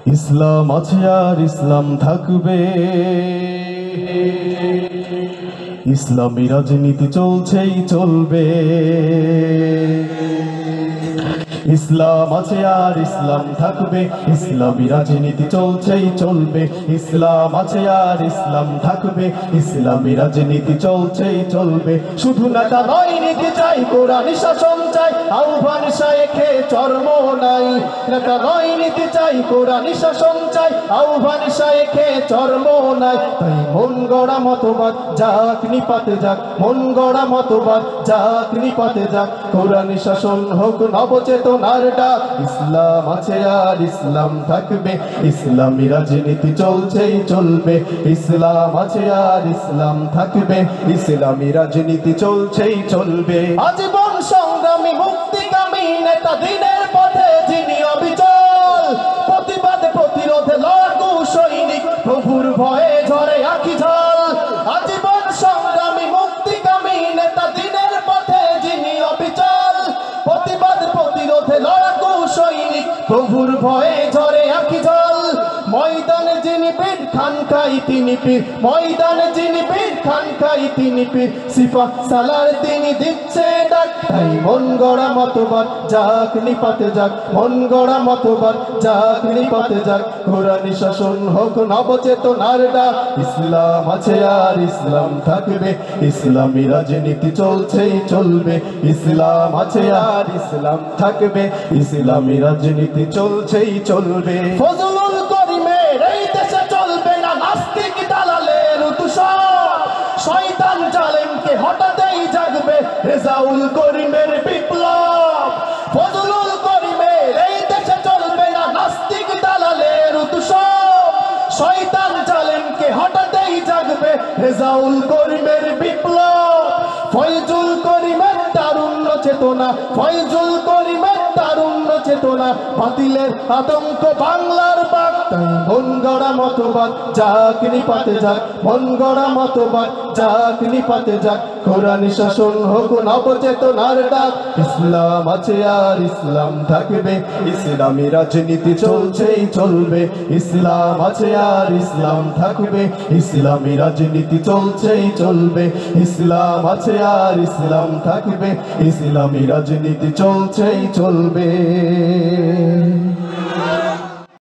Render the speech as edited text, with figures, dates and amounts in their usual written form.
ইসলাম আছে আর ইসলাম থাকবে, ইসলামী রাজনীতি চলছেই চলবে। ইসলাম আছে আর ইসলাম থাকবে, ইসলামী রাজনীতি চলছেই চলবে। ইসলাম আছে আর ইসলাম থাকবে, ইসলামী রাজনীতি চলছেই চলবে। শুধু নেতা নয়, নীতি চাই, কোরআনী শাসন চাই, আহ্বান শায়েখে চর্ম নাই। নেতা নয়, নীতি চাই, কোরআনী শাসন চাই, আহ্বান শায়েখে চর্ম নাই। তাই মন গড়া মতবাদ যাক নিপাতে যাক, মন গড়া মতবাদ যাক নিপাতে যাক। কোরআনী শাসন হোক নবচেতনার ডাক। ইসলাম আছে আর ইসলাম থাকবে, ইসলামী রাজনীতি চলছেই চলবে। ইসলাম আছে আর ইসলাম থাকবে, ইসলামী রাজনীতি চলছেই চলবে। আজীবন সংগ্রামী মুক্তিকামী নেতা, দিনের পথে যিনি অবিচল। প্রতিবাদ প্রতিরোধে লড়াকু সৈনিক, প্রভুর ভয়ে ঝরে আঁখি ঝল। আজীবন সংগ্রামী মুক্তিকামী নেতা, দিনের পথে যিনি অবিচল। প্রতিবাদ প্রতিরোধে লড়াকু সৈনিক, প্রভুর ভয়ে ঝরে আঁখি ঝল। ময়দানে যিনি বীর, খানকাই তিনি পীর। ময়দানে যিনি বীর, খানকাই তিনি পীর। সিপা সালার তিনি দিচ্ছে ডাক। তাই মন গড়া মতবাদ যাক নিপাতে যাক, মন গড়া মতবাদ যাক নিপাতে যাক। কোরআনী শাসন হোক নবচেতনার ডাক। ইসলাম আছে আর ইসলাম থাকবে, ইসলামী রাজনীতি চলছেই চলবে। ইসলাম আছে আর ইসলাম থাকবে, ইসলামী রাজনীতি চলছেই চলবে। ফজলুল করিমের এই দেশে চলবে না নাস্তিক দালালের উৎসব। শয়তান জালেমকে হঠাতেই জাগবে রেজাউল করিমের বিপ্লব। ফজলুল করিমের এই দেশে চলবে না নাস্তিক দালালের উৎসব। শয়তান জালেমকে হঠাতেই জাগবে রেজাউল করিমের বিপ্লব। ফয়জুল করিমের তারুণ্য চেতনা, ফয়জুল করিমের তারুণ্য চেতনা। বাতিলের আতঙ্ক বাংলার বাগ। তাই মন গড়া মতবাদ যাক নিপাতে যাক, মন গড়া মতবাদ যাক নিপাতে যাক। কোরআনী শাসন হোক নবচেতনার ডাক। ইসলাম আছে আর ইসলাম থাকবে, ইসলামী রাজনীতি চলছেই চলবে। ইসলাম আছে আর ইসলাম থাকবে, ইসলামী রাজনীতি চলছেই চলবে। ইসলাম আছে আর ইসলাম থাকবে, ইসলামী রাজনীতি চলছেই চলবে।